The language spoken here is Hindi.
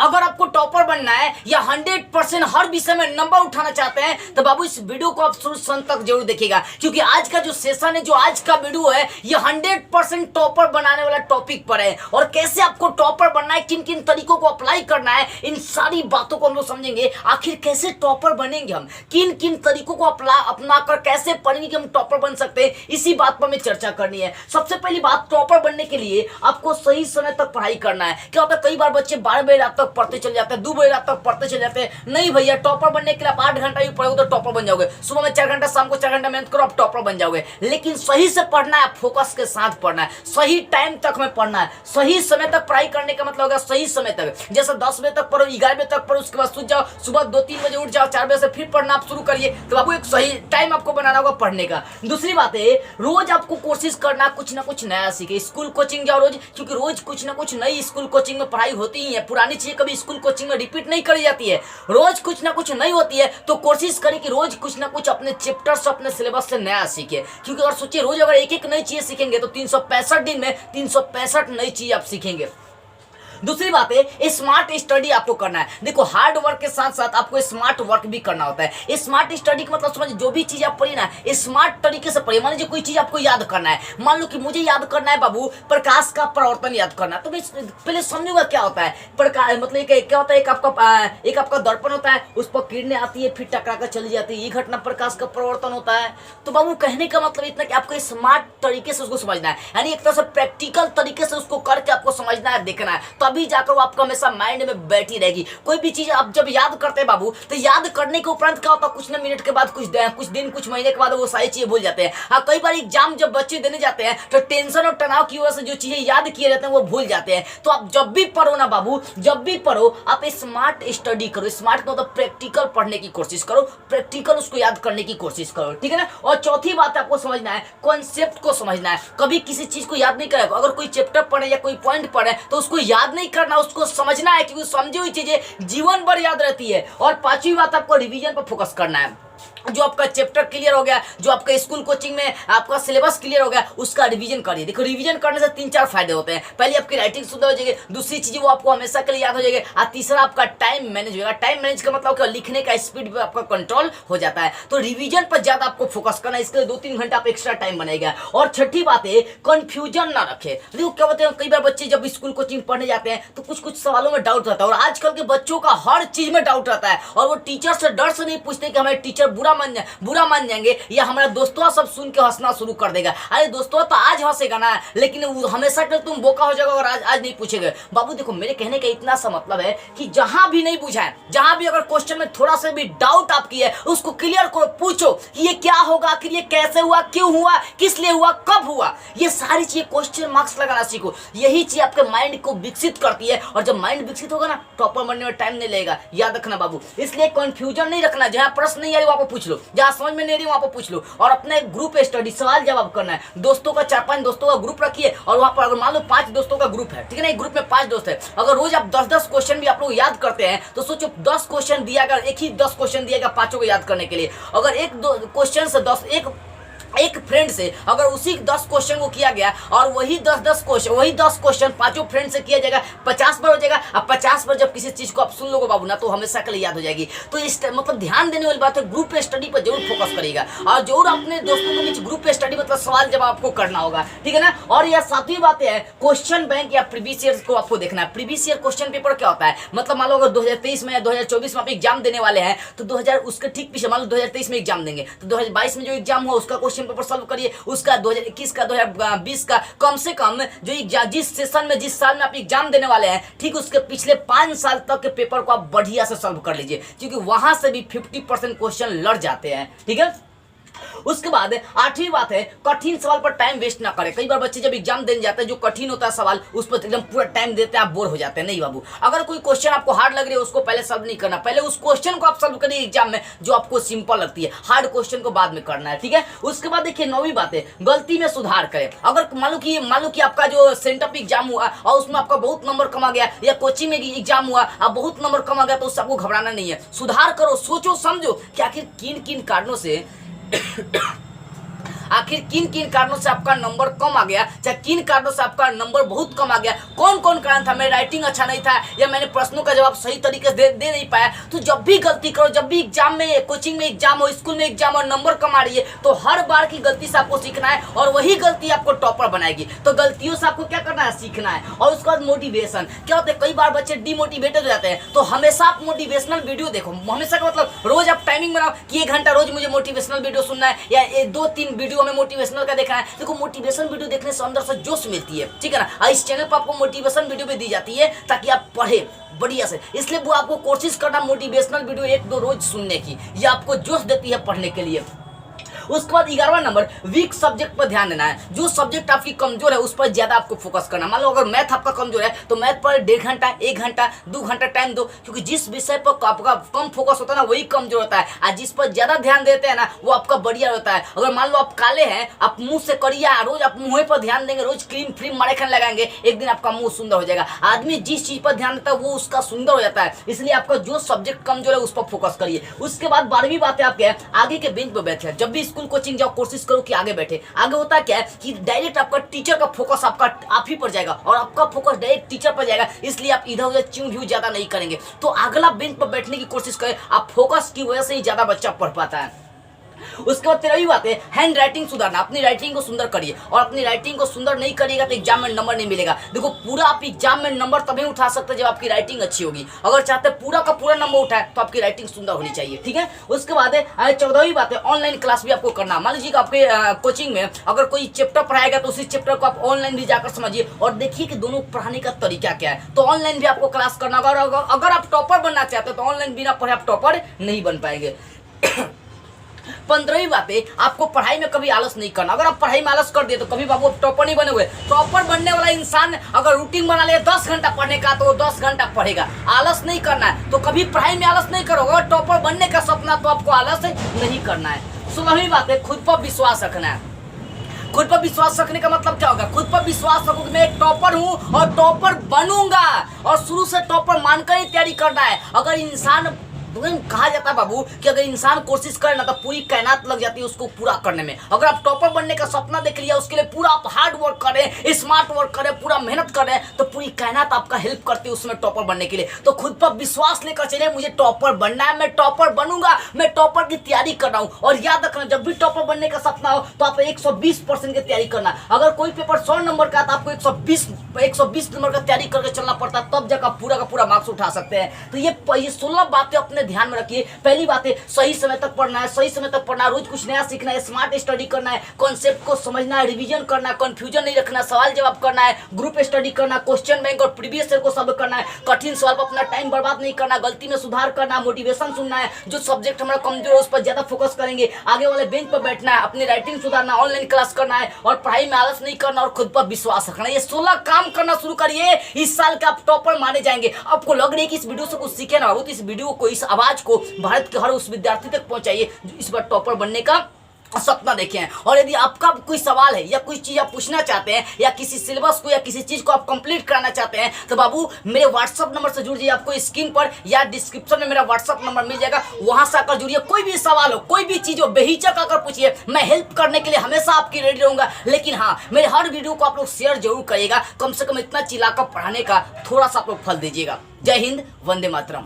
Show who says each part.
Speaker 1: अगर आपको टॉपर बनना है या 100% हर विषय में नंबर उठाना चाहते हैं तो बाबू इस वीडियो को आप शुरू से अंत तक जरूर देखिएगा, क्योंकि आज का जो सेशन है, जो आज का वीडियो है, ये 100% टॉपर बनाने वाला टॉपिक पर है। और कैसे आपको टॉपर बनना है, किन किन तरीकों को अप्लाई करना है, इन सारी बातों को हम लोग समझेंगे। आखिर कैसे टॉपर बनेंगे, हम किन किन तरीकों को अपना कर कैसे पढ़ेंगे कि हम टॉपर बन सकते हैं, इसी बात पर हमें चर्चा करनी है। सबसे पहली बात, टॉपर बनने के लिए आपको सही समय तक पढ़ाई करना है। क्या होता है, कई बार बच्चे 12 बजे रात तक पढ़ते चले जाते हैं, 2 बजे रात तक पढ़ते चले जाते हैं। नहीं भैया, टॉपर बनने के लिए आप 8 घंटा भी पढ़ोगे तो टॉपर बन जाओगे। सुबह में 4 घंटा, शाम को 4 घंटा मेहनत करो, आप टॉपर बन जाओगे। लेकिन सही से पढ़ना है, फोकस के साथ पढ़ना है, सही टाइम तक में पढ़ना है, सही समय तक पढ़ाई करने का मतलब होगा सही समय तक। जैसे 10 बजे तक पढ़ो, 11 बजे तक पढ़ो, उसके बाद सूझ जाओ, सुबह 2-3 बजे उठ जाओ, 4 बजे से फिर पढ़ना आप शुरू करिए। तो बाबू एक सही टाइम आपको बनाना होगा पढ़ने का। दूसरी बात है, रोज आपको कोशिश करना कुछ ना कुछ नया सीखे। स्कूल कोचिंग जाओ रोज, क्योंकि रोज कुछ ना कुछ नई स्कूल कोचिंग में पढ़ाई होती ही है। पुरानी चीजें कभी स्कूल कोचिंग में रिपीट नहीं करी जाती है, रोज कुछ ना कुछ नई होती है। तो कोशिश करें कि रोज कुछ ना कुछ अपने चैप्टर से, अपने सिलेबस से नया सीखे। क्योंकि अगर सोचिए, रोज अगर एक एक नई चीज सीखेंगे तो 365 दिन में 365 नई चीज आप सीखेंगे। दूसरी बात है, स्मार्ट स्टडी आपको करना है। देखो, हार्ड वर्क के साथ साथ आपको स्मार्ट वर्क भी करना होता है। स्मार्ट स्टडी का मतलब समझिए, जो भी चीज आप पढ़िए ना, स्मार्ट तरीके से पढ़िए। मान लीजिए कोई चीज आपको याद करना है, मान लो कि मुझे याद करना है बाबू प्रकाश का प्रवर्तन याद करना, तो मैं पहले समझूंगा क्या होता है प्रकाश, मतलब क्या होता है। एक आपका दर्पण होता है, उस पर किरणें आती है, फिर टकरा कर चली जाती है, ये घटना प्रकाश का प्रवर्तन होता है। तो बाबू कहने का मतलब इतना कि आपको स्मार्ट तरीके से उसको समझना है, यानी एक तरह से प्रैक्टिकल तरीके से उसको करके आपको समझना है, देखना है, तभी जाकर वो आपको हमेशा माइंड में बैठी रहेगी। कोई भी चीज आप जब याद करते हैं बाबू, तो याद करने के उपरांत क्या होता है, कुछ ना मिनट के बाद, कुछ दिन, कुछ महीने के बाद वो सारी चीजें भूल जाते हैं। हाँ, कई बार एग्जाम जब बच्चे देने जाते हैं तो टेंशन और तनाव की वजह से जो चीजें याद किए रहते हैं वो भूल जाते हैं। तो आप जब भी पढ़ो ना बाबू, जब भी पढ़ो, आप स्मार्ट स्टडी करो। स्मार्ट मतलब प्रैक्टिकल पढ़ने की कोशिश करो, प्रैक्टिकल उसको याद करने की कोशिश करो, ठीक है ना। और चौथी बात आपको समझना है, कॉन्सेप्ट को समझना है। कभी किसी चीज को याद नहीं करेगा, अगर कोई चैप्टर पढ़े या कोई पॉइंट पढ़े तो उसको याद नहीं करना, उसको समझना है, क्योंकि समझी हुई चीजें जीवन भर याद रहती है। और पांचवी बात, आपको रिवीजन पर फोकस करना है। जो आपका चैप्टर क्लियर हो गया, जो आपका स्कूल कोचिंग में आपका सिलेबस क्लियर हो गया, उसका रिवीजन करिए। देखो, रिवीजन करने से 3-4 फायदे होते हैं। पहले आपकी राइटिंग शुद्ध हो जाएगी, दूसरी चीज वो आपको हमेशा के लिए याद हो जाएगी, और तीसरा आपका टाइम मैनेज होगा। टाइम मैनेज का मतलब क्या, लिखने का स्पीड पे आपका कंट्रोल हो जाता है। तो रिवीजन पर ज्यादा आपको फोकस करना है, इसके लिए 2-3 घंटा आप एक्स्ट्रा टाइम बनेगा। और छठी बात है, कंफ्यूजन ना रखे। देखो क्या होता है, कई बार बच्चे जब स्कूल कोचिंग पढ़ने जाते हैं तो कुछ सवालों में डाउट रहता है, और आजकल के बच्चों का हर चीज में डाउट रहता है, और वो टीचर से डर से नहीं पूछते कि हमारे टीचर बुरा मान जाएंगे या हमारा दोस्तों सब सुन के हंसना शुरू कर देगा। अरे दोस्तों तो आज हंसेगा ना, लेकिन हमेशा के तुम बोका हो जाएगा और आज नहीं पूछेगा। बाबू देखो, मेरे कहने का इतना सा मतलब है कि जहां भी नहीं पूछा है, जहां भी अगर क्वेश्चन में थोड़ा सा भी डाउट आपकी है, उसको क्लियर करो, पूछो कि ये क्या होगा, आखिर ये कैसे हुआ, क्यों हुआ, किस लिए हुआ, कब हुआ। ये सारी चीजें क्वेश्चन मार्क्स लगाना सीखो। यही चीज आपके माइंड को विकसित करती है, और जब माइंड विकसित होगा ना, टॉपर बनने में टाइम नहीं लगेगा। याद रखना बाबू, इसलिए कंफ्यूजन नहीं रखना। जहां प्रश्न नहीं आ रही वहां पर पूछ लो, जहां समझ में नहीं रही वहां पर पूछ लो। और अपने ग्रुप स्टडी, सवाल जवाब करना है। दोस्तों का 4-5 दोस्तों का ग्रुप रखिए, और वहां पर अगर मान लो 5 दोस्तों का ग्रुप है, ठीक है ना, एक ग्रुप में 5 दोस्त है, अगर रोज आप 10-10 क्वेश्चन भी आप लोग याद करते हैं तो सोचो 10 क्वेश्चन दिया, अगर एक ही 10 क्वेश्चन दिया 5 को याद करने के लिए, अगर एक क्वेश्चन से 10 एक फ्रेंड से अगर उसी 10 क्वेश्चन को किया गया, और वही 10 क्वेश्चन 5 फ्रेंड से किया जाएगा, 50 बार हो जाएगा। अब 50 बार जब किसी चीज को आप सुन लोगे बाबू ना, तो हमेशा के लिए याद हो जाएगी। तो इस मतलब ध्यान देने वाली बात है, ग्रुप स्टडी पर जरूर फोकस करिएगा, और जरूर अपने दोस्तों के बीच ग्रुप स्टडी मतलब सवाल जवाब आपको करना होगा, ठीक है ना। और यह 7वीं बात है, क्वेश्चन बैंक या प्रीवियस ईयर को आपको देखना है। प्रीवियस ईयर क्वेश्चन पेपर क्या होता है, मतलब मान लो अगर 2023 में या 2024 में आप एग्जाम देने वाले हैं, तो 2000 उसके ठीक पीछे मान लो 2023 में एग्जाम देंगे, तो 2022 में जो एग्जाम हुआ उसका क्वेश्चन पेपर सॉल्व करिए, उसका 2021 का 2020 का, कम से कम जो जिस सेशन में जिस साल में आप एग्जाम देने वाले हैं, ठीक उसके पिछले 5 साल तक के पेपर को आप बढ़िया से सॉल्व कर लीजिए, क्योंकि वहां से भी 50% क्वेश्चन लड़ जाते हैं, ठीक है। उसके बाद 8वीं बात है, कठिन सवाल पर टाइम वेस्ट ना करें। कई बार बच्चे जब एग्जाम देने जाते हैं, जो कठिन होता है सवाल, उस पर एकदम पूरा टाइम देते हैं, आप बोर हो जाते हैं। नहीं बाबू, अगर कोई क्वेश्चन आपको हार्ड लग रही है, उसको पहले सॉल्व नहीं करना, पहले उस क्वेश्चन को आप सॉल्व करिए एग्जाम में जो आपको सिंपल लगती है, हार्ड क्वेश्चन को बाद में करना है, ठीक है। उसके बाद देखिए 9वीं बात है, गलती में सुधार करें। अगर मान लो कि आपका जो सेंटअप एग्जाम हुआ और उसमें आपका बहुत नंबर कम आ गया, या कोचिंग में एग्जाम हुआ और बहुत नंबर कम आ गया, तो उससे आपको घबराना नहीं है, सुधार करो, सोचो समझो कि आखिर किन किन कारणों से आखिर किन किन कारणों से आपका नंबर कम आ गया, चाहे किन कारणों से आपका नंबर बहुत कम आ गया, कौन कौन कारण था, मेरी राइटिंग अच्छा नहीं था या मैंने प्रश्नों का जवाब सही तरीके से दे नहीं पाया। तो जब भी गलती करो, जब भी एग्जाम में, कोचिंग में एग्जाम हो, स्कूल में एग्जाम और नंबर कम आ रही है, तो हर बार की गलती से आपको सीखना है और वही गलती आपको टॉपर बनाएगी। तो गलतियों से आपको क्या करना है, सीखना है। और उसके बाद मोटिवेशन क्या होता है, कई बार बच्चे डिमोटिवेटेड हो जाते हैं, तो हमेशा आप मोटिवेशनल वीडियो देखो। हमेशा का मतलब रोज आप टाइमिंग बनाओ कि 1 घंटा रोज मुझे मोटिवेशनल वीडियो सुनना है या 2-3 वीडियो में मोटिवेशनल का देखना है। देखो मोटिवेशन वीडियो देखने से अंदर से जोश मिलती है, ठीक है ना। और इस चैनल पर आपको मोटिवेशन वीडियो भी दी जाती है ताकि आप पढ़े बढ़िया से। इसलिए वो आपको कोशिश करना मोटिवेशनल वीडियो 1-2 रोज सुनने की, ये आपको जोश देती है पढ़ने के लिए। उसके बाद 11वां नंबर, वीक सब्जेक्ट पर ध्यान देना है। जो सब्जेक्ट आपकी कमजोर है उस पर ज्यादा आपको फोकस करना। मान लो अगर मैथ आपका कमजोर है तो मैथ पर 1.5 घंटा, 1 घंटा, 2 घंटा टाइम दो, क्योंकि जिस विषय पर आपका कम फोकस होता है ना वही कमजोर होता है, और जिस पर ज्यादा ध्यान देते हैं ना वो आपका बढ़िया होता है। अगर मान लो आप काले हैं, आप मुंह से करिया, रोज आप मुंह पर ध्यान देंगे, रोज क्रीम फ्रीम मारेखन लगाएंगे, एक दिन आपका मुंह सुंदर हो जाएगा। आदमी जिस चीज पर ध्यान देता है वो उसका सुंदर हो जाता है। इसलिए आपका जो सब्जेक्ट कमजोर है उस पर फोकस करिए। उसके बाद 12वीं बात है आपके आगे के बेंच पर बैठे। जब भी स्कूल कोचिंग जाओ कोशिश करो कि आगे बैठे। आगे होता क्या है कि डायरेक्ट आपका टीचर का फोकस आपका आप ही पर जाएगा और आपका फोकस डायरेक्ट टीचर पर जाएगा, इसलिए आप इधर उधर च्यू व्यू ज्यादा नहीं करेंगे। तो अगला बेंच पर बैठने की कोशिश करें, आप फोकस की वजह से ही ज्यादा बच्चा पढ़ पाता है। उसके बाद 13वीं बात है हैंड राइटिंग सुधारना। अपनी राइटिंग को सुंदर करिए, और अपनी राइटिंग को सुंदर नहीं करिएगा तो एग्जाम में नंबर नहीं मिलेगा। देखो पूरा आप एग्जाम में नंबर तभी उठा सकते हैं जब आपकी राइटिंग अच्छी होगी। अगर चाहते हैं पूरा का पूरा नंबर उठाए तो आपकी राइटिंग सुंदर होनी चाहिए, ठीक है। उसके बाद है 14वीं बात है ऑनलाइन क्लास भी आपको करना। मान लीजिए आपके कोचिंग में अगर कोई चैप्टर पढ़ाएगा तो उसी चैप्टर को आप ऑनलाइन भी जाकर समझिए और देखिए कि दोनों पढ़ाने का तरीका क्या है। तो ऑनलाइन भी आपको क्लास करना होगा। अगर आप टॉपर बनना चाहते हैं तो ऑनलाइन बिना पढ़े आप टॉपर नहीं बन पाएंगे। 15वीं बात है आपको पढ़ाई में कभी आलस नहीं करना। अगर आप पढ़ाई में आलस कर दिए तो कभी बाबू टॉपर नहीं बने हुए। टॉपर बनने वाला इंसान अगर रूटीन बना ले 10 घंटा पढ़ने का तो वो 10 घंटा पढ़ेगा। आलस नहीं करना है, तो कभी पढ़ाई में आलस नहीं करोगे। अगर टॉपर बनने का सपना तो आपको आलस नहीं करना है। 16वीं बात है खुद पर विश्वास रखना है। खुद पर विश्वास रखने का मतलब क्या होगा, खुद पर विश्वास रखो कि मैं एक टॉपर हूं और टॉपर बनूंगा, और शुरू से टॉपर मानकर ही तैयारी करना है। अगर इंसान कहा जाता है बाबू कि अगर इंसान कोशिश करे ना तो पूरी कायनात लग जाती है उसको पूरा करने में। अगर आप टॉपर बनने का सपना देख लिया, उसके लिए पूरा आप हार्ड वर्क करें, स्मार्ट वर्क करें, पूरा मेहनत करें, तो पूरी कायनात आपका हेल्प करती है उसमें टॉपर बनने के लिए। तो खुद पर विश्वास लेकर चले, मुझे टॉपर बनना है, मैं टॉपर बनूंगा, मैं टॉपर की तैयारी कर रहा हूं। और याद रखना जब भी टॉपर बनने का सपना हो तो आप 120% की तैयारी करना। अगर कोई पेपर 100 नंबर का तो आपको 120 नंबर का तैयारी करके चलना पड़ता है, तब जाकर पूरा का पूरा मार्क्स उठा सकते हैं। तो ये 16 बातें अपने ध्यान में रखिए। पहली बात है सही समय तक पढ़ना है, सही समय तक पढ़ना, रोज कुछ नया सीखना है, स्मार्ट स्टडी करना है, कॉन्सेप्ट को समझना है, रिवीजन करना है, कंफ्यूजन नहीं रखना, सवाल जवाब करना है, ग्रुप स्टडी करना, क्वेश्चन बैंक और प्रीवियस ईयर को सॉल्व करना है, कठिन सवाल पर अपना टाइम बर्बाद नहीं करना, गलती में सुधार करना, मोटिवेशन सुनना है, जो सब्जेक्ट हमारा कमजोर है उस पर ज्यादा फोकस करेंगे, आगे वाले बेंच पर बैठना है, अपनी राइटिंग सुधारना, ऑनलाइन क्लास करना है, और पढ़ाई में आलस नहीं करना, और खुद पर विश्वास रखना। ये 16 काम करना शुरू करिए, इस साल का आप टॉपर माने जाएंगे। आपको लग रही है कि इस वीडियो से कुछ सीखे ना, तो इस वीडियो को, इस आवाज को भारत के हर उस विद्यार्थी तक पहुंचाइए जो इस बार टॉपर बनने का सपना देखे हैं। और यदि आपका कोई सवाल है या कोई चीज आप पूछना चाहते हैं या किसी सिलेबस को या किसी चीज को आप कंप्लीट कराना चाहते हैं तो बाबू मेरे व्हाट्सएप नंबर से जुड़ जाइए। आपको स्क्रीन पर या डिस्क्रिप्शन में मेरा व्हाट्सएप नंबर मिल जाएगा, वहां से आकर जुड़िए। कोई भी सवाल हो, कोई भी चीज हो, बेहिचक आकर पूछिए, मैं हेल्प करने के लिए हमेशा आपकी रेडी रहूंगा। लेकिन हाँ, मेरे हर वीडियो को आप लोग शेयर जरूर करिएगा, कम से कम इतना चिल्लाकर पढ़ाने का थोड़ा सा आप लोग फल दीजिएगा। जय हिंद, वंदे मातरम।